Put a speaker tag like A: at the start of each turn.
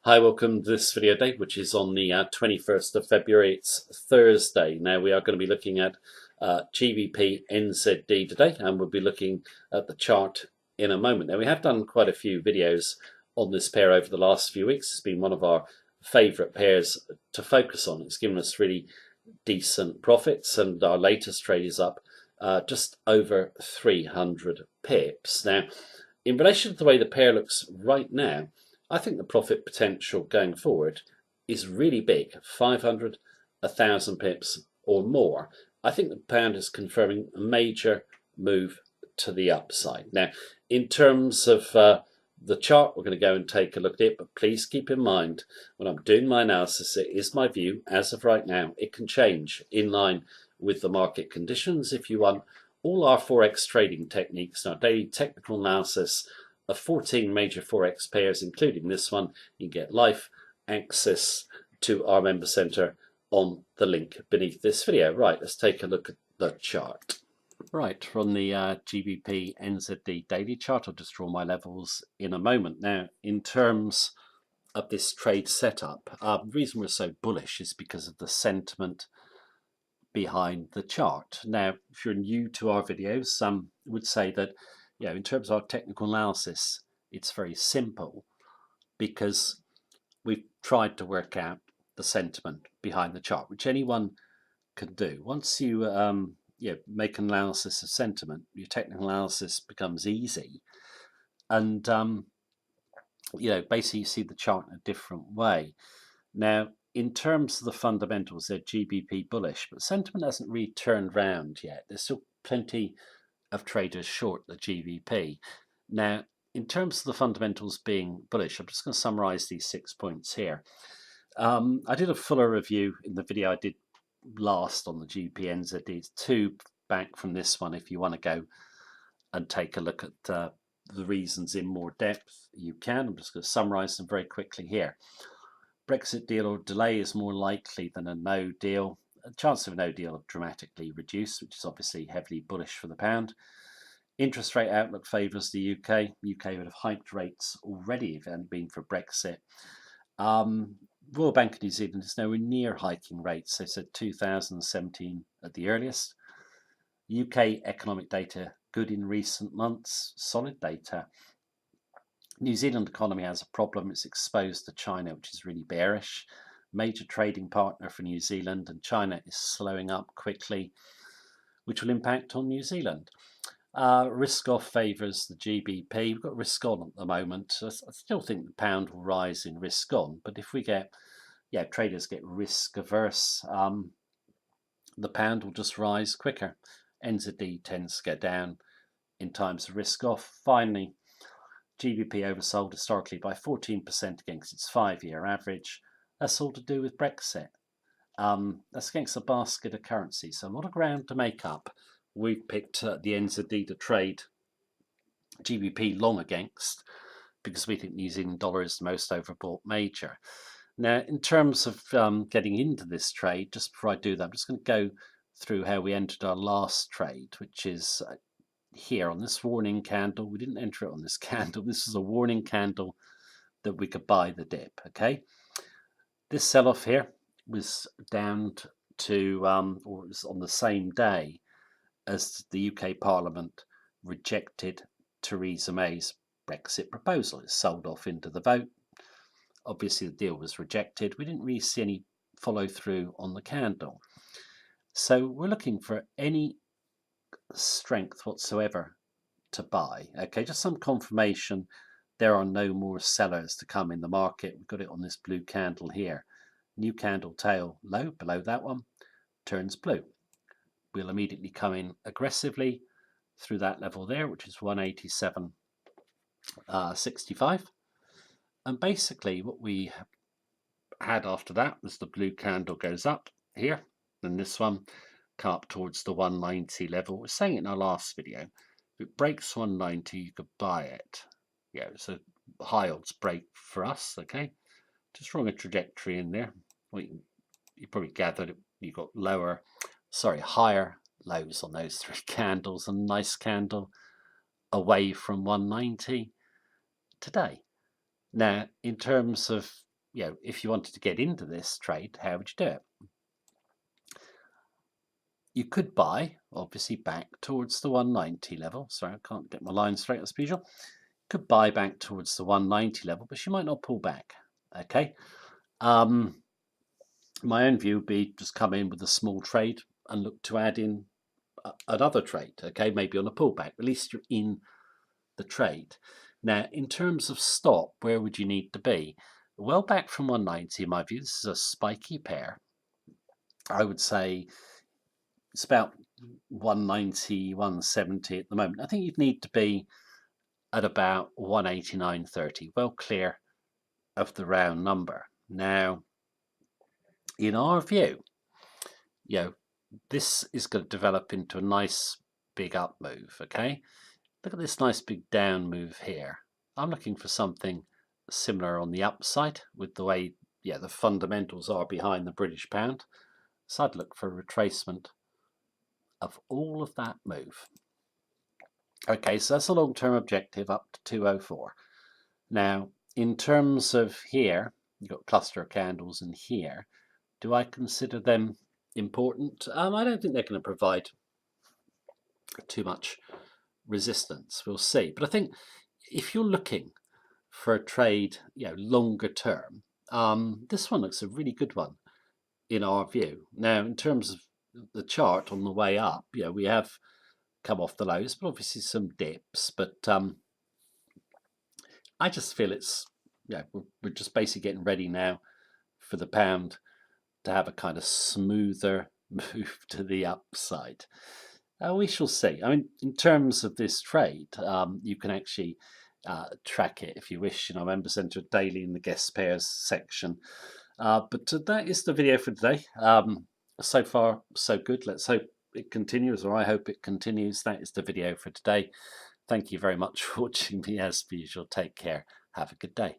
A: Hi, welcome to this video day, which is on the 21st of February. It's Thursday. Now we are going to be looking at GBP NZD today, and we'll be looking at the chart in a moment. Now we have done quite a few videos on this pair over the last few weeks. It's been one of our favourite pairs to focus on. It's given us really decent profits, and our latest trade is up just over 300 pips. Now, in relation to the way the pair looks right now, I think the profit potential going forward is really big, 500, 1,000 pips or more. I think the pound is confirming a major move to the upside. Now, in terms of the chart, we're going to go and take a look at it, but please keep in mind when I'm doing my analysis, it is my view as of right now. It can change in line with the market conditions. If you want all our Forex trading techniques and our daily technical analysis of 14 major Forex pairs, including this one, you can get live access to our member center on the link beneath this video. Right, let's take a look at the chart. Right, from the GBP NZD daily chart, I'll just draw my levels in a moment. Now, in terms of this trade setup, the reason we're so bullish is because of the sentiment behind the chart. Now, if you're new to our videos, some would say that, in terms of our technical analysis, it's very simple because we've tried to work out the sentiment behind the chart, which anyone can do. Once you make an analysis of sentiment, your technical analysis becomes easy, and basically you see the chart in a different way. Now, in terms of the fundamentals, they're GBP bullish, but sentiment hasn't really turned round yet. There's still plenty of traders short the GBP. Now, in terms of the fundamentals being bullish, I'm just going to summarize these 6 points here. I did a fuller review in the video I did last on the GBP NZD. It's 2 back from this one. If you want to go and take a look at the reasons in more depth, you can. I'm just going to summarize them very quickly here. Brexit deal or delay is more likely than a no deal. The chance of a no deal have dramatically reduced, which is obviously heavily bullish for the pound. Interest rate outlook favours the UK. UK would have hiked rates already if it hadn't been for Brexit. Royal Bank of New Zealand is nowhere near hiking rates. They said 2017 at the earliest. UK economic data good in recent months, solid data. New Zealand economy has a problem. It's exposed to China, which is really bearish. Major trading partner for New Zealand, and China is slowing up quickly, which will impact on New Zealand. Risk off favours the GBP. We've got risk on at the moment. I still think the pound will rise in risk on, but if we get, traders get risk averse, the pound will just rise quicker. NZD tends to go down in times of risk off. Finally, GBP oversold historically by 14% against its 5-year average. That's all to do with Brexit. That's against a basket of currencies, so a lot of ground to make up. We've picked the NZD to trade GBP long against because we think New Zealand dollar is the most overbought major. Now, in terms of getting into this trade, just before I do that, I'm just going to go through how we entered our last trade, which is here on this warning candle. We didn't enter it on this candle. This is a warning candle that we could buy the dip, okay? This sell-off here was down to, or it was on the same day as the UK Parliament rejected Theresa May's Brexit proposal. It sold off into the vote. Obviously, the deal was rejected. We didn't really see any follow through on the candle. So we're looking for any strength whatsoever to buy. Okay, just some confirmation there are no more sellers to come in the market. We've got it on this blue candle here. New candle tail low below that one turns blue. We'll immediately come in aggressively through that level there, which is 187.65. And basically what we had after that was the blue candle goes up here, and this one come up towards the 190 level. We were saying it in our last video. If it breaks 190, you could buy it. Yeah, it's a high odds break for us, okay? Just drawing a trajectory in there. Well, you probably gathered you got higher lows on those 3 candles, and a nice candle away from 190 today. Now, in terms of if you wanted to get into this trade, how would you do it? You could buy, obviously, back towards the 190 level. Sorry, I can't get my line straight as usual. Could buy back towards the 190 level, but she might not pull back. Okay. My own view would be just come in with a small trade and look to add in another trade. Okay, maybe on a pullback. At least you're in the trade. Now, in terms of stop, where would you need to be? Well back from 190, in my view. This is a spiky pair. I would say it's about 190, 170 at the moment. I think you'd need to be at about 189.30, well clear of the round number. Now, in our view, this is going to develop into a nice big up move, okay? Look at this nice big down move here. I'm looking for something similar on the upside with the way, the fundamentals are behind the British pound. So I'd look for a retracement of all of that move. Okay, so that's a long-term objective up to 204. Now, in terms of here, you've got cluster of candles in here. Do I consider them important? I don't think they're going to provide too much resistance. We'll see. But I think if you're looking for a trade, longer term, this one looks a really good one in our view. Now, in terms of the chart on the way up, we have come off the lows, but obviously some dips. But I just feel it's, we're just basically getting ready now for the pound to have a kind of smoother move to the upside. We shall see. I mean, in terms of this trade, you can actually track it if you wish. Members enter it daily in the guest pairs section. But that is the video for today. So far, so good. Let's hope it continues, or I hope it continues. That is the video for today. Thank you very much for watching me as usual. Take care. Have a good day.